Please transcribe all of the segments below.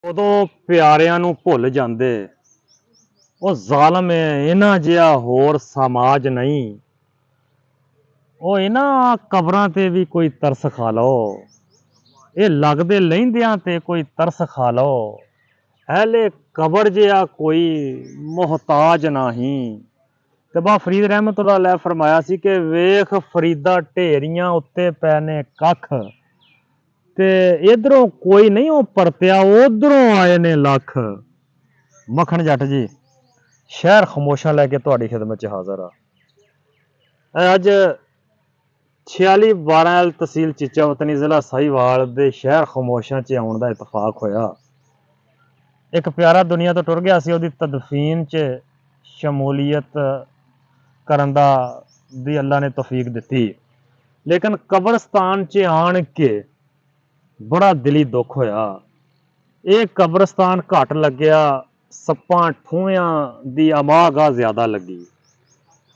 ਉਦੋਂ ਪਿਆਰਿਆਂ ਨੂੰ ਭੁੱਲ ਜਾਂਦੇ। ਉਹ ਜ਼ਾਲਮ ਹੈ, ਇਹਨਾਂ ਜਿਹਾ ਹੋਰ ਸਮਾਜ ਨਹੀਂ। ਉਹ ਇਹਨਾਂ ਕਬਰਾਂ ਤੇ ਵੀ ਕੋਈ ਤਰਸ ਖਾ ਲਓ, ਇਹ ਲੱਗਦੇ ਲਹਿੰਦਿਆਂ ਤੇ ਕੋਈ ਤਰਸ ਖਾ ਲਓ। ਅਹਿਲੇ ਕਬਰ ਜਿਹਾ ਕੋਈ ਮੁਹਤਾਜ ਨਹੀਂ। ਤੇ ਬਾ ਫਰੀਦ ਰਹਿਮਤੁल्लाह अलैह ਫਰਮਾਇਆ ਸੀ ਕਿ ਵੇਖ ਫਰੀਦਾ ਢੇਰੀਆਂ ਉੱਤੇ ਪੈ ਨੇ ਕੱਖ, ਤੇ ਇਧਰੋਂ ਕੋਈ ਨਹੀਂ ਉਹ ਪਰਤਿਆ, ਉਧਰੋਂ ਆਏ ਨੇ ਲੱਖ। ਮੱਖਣ ਜੱਟ ਜੀ ਸ਼ਹਿਰ ਖਮੋਸ਼ਾਂ ਲੈ ਕੇ ਤੁਹਾਡੀ ਖਿਦਮਤ 'ਚ ਹਾਜ਼ਰ ਆ। ਅੱਜ 46/12 ਤਹਿਸੀਲ ਚੀਚਾ ਵਤਨੀ ਜ਼ਿਲ੍ਹਾ ਸਾਹੀਵਾਲ ਦੇ ਸ਼ਹਿਰ ਖਮੋਸ਼ਾਂ 'ਚ ਆਉਣ ਦਾ ਇਤਫਾਕ ਹੋਇਆ। ਇੱਕ ਪਿਆਰਾ ਦੁਨੀਆ ਤੋਂ ਟੁਰ ਗਿਆ ਸੀ, ਉਹਦੀ ਤਦਫੀਨ 'ਚ ਸ਼ਮੂਲੀਅਤ ਕਰਨ ਦੀ ਅੱਲਾ ਨੇ ਤੌਫੀਕ ਦਿੱਤੀ। ਲੇਕਿਨ ਕਬਰਸਤਾਨ 'ਚ ਆਣ ਕੇ ਬੜਾ ਦਿਲੀ ਦੁੱਖ ਹੋਇਆ। ਇਹ ਕਬਰਸਤਾਨ ਘੱਟ ਲੱਗਿਆ, ਸੱਪਾਂ ਠੂਹਿਆਂ ਦੀ ਅਮਾਗਾ ਜ਼ਿਆਦਾ ਲੱਗੀ।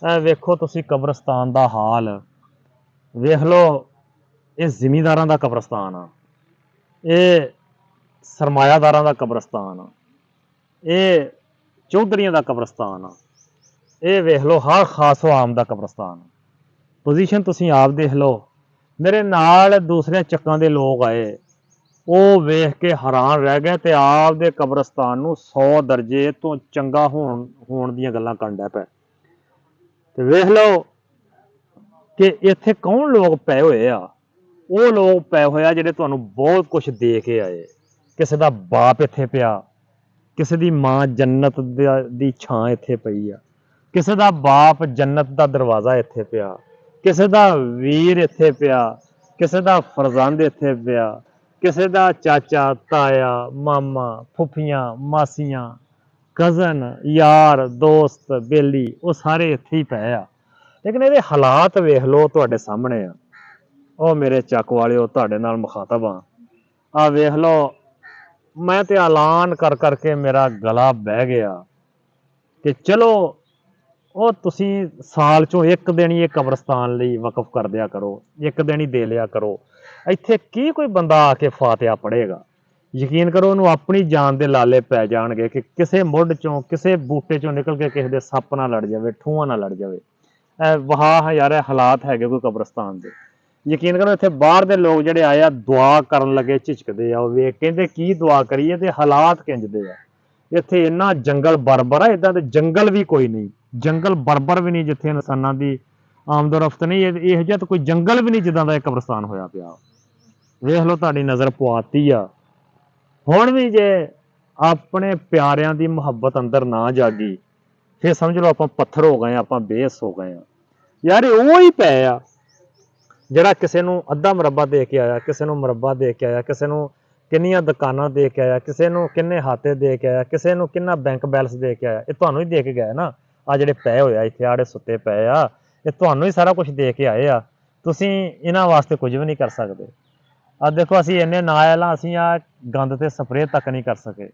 ਇਹ ਵੇਖੋ ਤੁਸੀਂ ਕਬਰਸਤਾਨ ਦਾ ਹਾਲ ਵੇਖ ਲਓ। ਇਹ ਜ਼ਿਮੀਂਦਾਰਾਂ ਦਾ ਕਬਰਸਤਾਨ ਆ, ਇਹ ਸਰਮਾਇਆਦਾਰਾਂ ਦਾ ਕਬਰਸਤਾਨ ਆ, ਇਹ ਚੌਧਰੀਆਂ ਦਾ ਕਬਰਸਤਾਨ ਆ, ਇਹ ਵੇਖ ਲਓ ਹਰ ਖਾਸ ਆਮ ਦਾ ਕਬਰਸਤਾਨ। ਪੋਜੀਸ਼ਨ ਤੁਸੀਂ ਆਪ ਦੇਖ ਲਓ। ਮੇਰੇ ਨਾਲ ਦੂਸਰੇ ਚੱਕਾਂ ਦੇ ਲੋਕ ਆਏ, ਉਹ ਵੇਖ ਕੇ ਹੈਰਾਨ ਰਹਿ ਗਏ ਤੇ ਆਪ ਦੇ ਕਬਰਸਤਾਨ ਨੂੰ 100 ਦਰਜੇ ਤੋਂ ਚੰਗਾ ਹੋਣ ਦੀਆਂ ਗੱਲਾਂ ਕਰਨ ਡੈ ਪਏ। ਤੇ ਵੇਖ ਲਓ ਕਿ ਇੱਥੇ ਕੌਣ ਲੋਕ ਪਏ ਹੋਏ ਆ। ਉਹ ਲੋਕ ਪਏ ਹੋਏ ਆ ਜਿਹੜੇ ਤੁਹਾਨੂੰ ਬਹੁਤ ਕੁਝ ਦੇ ਕੇ ਆਏ। ਕਿਸੇ ਦਾ ਬਾਪ ਇੱਥੇ ਪਿਆ, ਕਿਸੇ ਦੀ ਮਾਂ ਜੰਨਤ ਦੀ ਛਾਂ ਇੱਥੇ ਪਈ ਆ, ਕਿਸੇ ਦਾ ਬਾਪ ਜੰਨਤ ਦਾ ਦਰਵਾਜ਼ਾ ਇੱਥੇ ਪਿਆ, ਕਿਸੇ ਦਾ ਵੀਰ ਇੱਥੇ ਪਿਆ, ਕਿਸੇ ਦਾ ਫਰਜ਼ੰਦ ਇੱਥੇ ਪਿਆ, ਕਿਸੇ ਦਾ ਚਾਚਾ ਤਾਇਆ ਮਾਮਾ ਫੁੱਫੀਆਂ ਮਾਸੀਆਂ ਕਜ਼ਨ ਯਾਰ ਦੋਸਤ ਬੇਲੀ, ਉਹ ਸਾਰੇ ਇੱਥੇ ਹੀ ਪਏ ਆ। ਲੇਕਿਨ ਇਹਦੇ ਹਾਲਾਤ ਵੇਖ ਲਓ, ਤੁਹਾਡੇ ਸਾਹਮਣੇ ਆ। ਉਹ ਮੇਰੇ ਚੱਕ ਵਾਲਿਓ, ਤੁਹਾਡੇ ਨਾਲ ਮੁਖਾਤਬ ਆ। ਆ ਵੇਖ ਲਓ, ਮੈਂ ਤੇ ਐਲਾਨ ਕਰ ਕਰਕੇ ਮੇਰਾ ਗਲਾ ਬਹਿ ਗਿਆ ਕਿ ਚਲੋ ਉਹ ਤੁਸੀਂ ਸਾਲ ਚੋਂ ਇੱਕ ਦਿਨ ਹੀ ਇਹ ਕਬਰਸਤਾਨ ਲਈ ਵਕਫ ਕਰ ਦਿਆ ਕਰੋ, ਇੱਕ ਦਿਨ ਹੀ ਦੇ ਲਿਆ ਕਰੋ। ਇੱਥੇ ਕੀ ਕੋਈ ਬੰਦਾ ਆ ਕੇ ਫਾਤਿਹਾ ਪੜ੍ਹੇਗਾ? ਯਕੀਨ ਕਰੋ ਉਹਨੂੰ ਆਪਣੀ ਜਾਨ ਦੇ ਲਾਲੇ ਪੈ ਜਾਣਗੇ ਕਿ ਕਿਸੇ ਮੁੱਢ ਚੋਂ ਕਿਸੇ ਬੂਟੇ ਚੋਂ ਨਿਕਲ ਕੇ ਕਿਸੇ ਦੇ ਸੱਪ ਨਾ ਲੜ ਜਾਵੇ, ਠੂੰਹਾਂ ਨਾ ਲੜ ਜਾਵੇ। ਵਾਹ ਯਾਰ, ਇਹ ਹਾਲਾਤ ਹੈਗੇ ਕੋਈ ਕਬਰਸਤਾਨ ਦੇ। ਯਕੀਨ ਕਰੋ ਇੱਥੇ ਬਾਹਰ ਦੇ ਲੋਕ ਜਿਹੜੇ ਆਏ ਆ ਦੁਆ ਕਰਨ ਲੱਗੇ ਝਿਜਕਦੇ ਆ। ਉਹ ਵੇਖ ਕਹਿੰਦੇ ਕੀ ਦੁਆ ਕਰੀਏ, ਤੇ ਹਾਲਾਤ ਕਿੰਜਦੇ ਆ। ਇੱਥੇ ਇੰਨਾ ਜੰਗਲ ਬਰਬਰ ਆ, ਇੱਦਾਂ ਦੇ ਜੰਗਲ ਵੀ ਕੋਈ ਨਹੀਂ, ਜੰਗਲ ਬਰਬਰ ਵੀ ਨਹੀਂ ਜਿੱਥੇ ਇਨਸਾਨਾਂ ਦੀ ਆਮਦੋਰਫਤ ਨਹੀਂ। ਇਹੋ ਜਿਹਾ ਤਾਂ ਕੋਈ ਜੰਗਲ ਵੀ ਨਹੀਂ ਜਿੱਦਾਂ ਦਾ ਇਹ ਕਬਰਸਤਾਨ ਹੋਇਆ ਪਿਆ। ਵੇਖ ਲਓ, ਤੁਹਾਡੀ ਨਜ਼ਰ ਪਵਾਤੀ ਆ। ਹੁਣ ਵੀ ਜੇ ਆਪਣੇ ਪਿਆਰਿਆਂ ਦੀ ਮੁਹੱਬਤ ਅੰਦਰ ਨਾ ਜਾਗੀ, ਫਿਰ ਸਮਝ ਲਓ ਆਪਾਂ ਪੱਥਰ ਹੋ ਗਏ, ਆਪਾਂ ਬੇਸ ਹੋ ਗਏ ਆ। ਯਾਰ ਉਹ ਹੀ ਪਏ ਆ ਜਿਹੜਾ ਕਿਸੇ ਨੂੰ ਅੱਧਾ ਮੁਰੱਬਾ ਦੇ ਕੇ ਆਇਆ, ਕਿਸੇ ਨੂੰ ਮੁਰੱਬਾ ਦੇ ਕੇ ਆਇਆ, ਕਿਸੇ ਨੂੰ ਕਿੰਨੀਆਂ ਦੁਕਾਨਾਂ ਦੇ ਕੇ ਆਇਆ, ਕਿਸੇ ਨੂੰ ਕਿੰਨੇ ਹਾਤੇ ਦੇ ਕੇ ਆਇਆ, ਕਿਸੇ ਨੂੰ ਕਿੰਨਾ ਬੈਂਕ ਬੈਲੈਂਸ ਦੇ ਕੇ ਆਇਆ। ਇਹ ਤੁਹਾਨੂੰ ਹੀ ਦੇ ਕੇ ਗਏ ਨਾ। ਆ ਜਿਹੜੇ ਪਏ ਹੋਏ ਆ ਇੱਥੇ, ਆੜੇ ਸੁੱਤੇ ਪਏ ਆ, ਇਹ ਤੁਹਾਨੂੰ ਹੀ ਸਾਰਾ ਕੁਝ ਦੇ ਕੇ ਆਏ ਆ। ਤੁਸੀਂ ਇਹਨਾਂ ਵਾਸਤੇ ਕੁਝ ਵੀ ਨਹੀਂ ਕਰ ਸਕਦੇ। ਆ ਦੇਖੋ, ਅਸੀਂ ਇੰਨੇ ਨਾਅਹਿਲ ਆ, ਅਸੀਂ ਆ ਗੰਦ ਤੇ ਸਪਰੇਅ ਤੱਕ ਨਹੀਂ ਕਰ ਸਕੇ।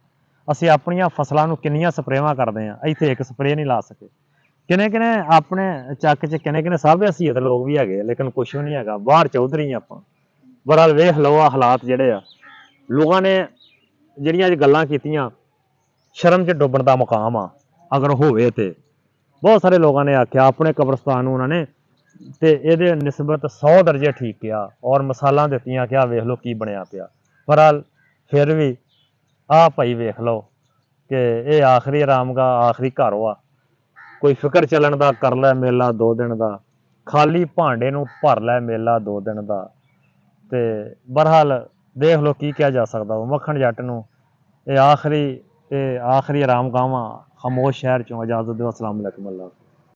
ਅਸੀਂ ਆਪਣੀਆਂ ਫਸਲਾਂ ਨੂੰ ਕਿੰਨੀਆਂ ਸਪਰੇਵਾਂ ਕਰਦੇ ਆ, ਇੱਥੇ ਇੱਕ ਸਪਰੇਅ ਨਹੀਂ ਲਾ ਸਕੇ। ਕਿਨੇ ਕਿਨੇ ਆਪਣੇ ਚੱਕ 'ਚ ਕਿਨੇ ਕਿਨੇ ਸਭ ਹਸੀਅਤ ਲੋਕ ਵੀ ਹੈਗੇ, ਲੇਕਿਨ ਕੁਛ ਵੀ ਨਹੀਂ ਹੈਗਾ। ਬਾਹਰ ਚੌਧਰੀ ਆਪਾਂ। ਬਹਰਹਾਲ ਵੇਖ ਲਓ ਆ ਹਾਲਾਤ ਜਿਹੜੇ ਆ। ਲੋਕਾਂ ਨੇ ਜਿਹੜੀਆਂ ਅੱਜ ਗੱਲਾਂ ਕੀਤੀਆਂ, ਸ਼ਰਮ 'ਚ ਡੁੱਬਣ ਦਾ ਮੁਕਾਮ ਆ ਅਗਰ ਹੋਵੇ ਤੇ। ਬਹੁਤ ਸਾਰੇ ਲੋਕਾਂ ਨੇ ਆਖਿਆ ਆਪਣੇ ਕਬਰਸਤਾਨ ਨੂੰ ਉਹਨਾਂ ਨੇ ਤੇ ਇਹਦੇ ਨਿਸਬਤ 100 ਦਰਜੇ ਠੀਕ ਕਿਹਾ ਔਰ ਮਿਸਾਲਾਂ ਦਿੱਤੀਆਂ ਕਿ ਆਹ ਵੇਖ ਲਓ ਕੀ ਬਣਿਆ ਪਿਆ। ਬਹਰਹਾਲ ਫਿਰ ਵੀ ਆਹ ਭਾਈ ਵੇਖ ਲਓ ਕਿ ਇਹ ਆਖਰੀ ਆਰਾਮਗਾਹ, ਆਖਰੀ ਘਰ ਆ। ਕੋਈ ਫਿਕਰ ਚੱਲਣ ਦਾ ਕਰ ਲੈ ਮੇਲਾ 2 ਦਿਨ ਦਾ, ਖਾਲੀ ਭਾਂਡੇ ਨੂੰ ਭਰ ਲੈ ਮੇਲਾ 2 ਦਿਨ ਦਾ। ਤੇ ਬਹਰਹਾਲ ਦੇਖ ਲਓ ਕੀ ਕਿਹਾ ਜਾ ਸਕਦਾ। ਮੱਖਣ ਜੱਟ ਨੂੰ ਇਹ ਆਖਰੀ ਆਰਾਮਗਾਹਾਂ ਖਾਮੋਸ਼ ਸ਼ਹਿਰ ਚੋਂ ਇਜਾਜ਼ਤ ਦਿਓ। ਅਸਲਾਮ ਅਲੈਕੁਮ। ਅੱਲਾ।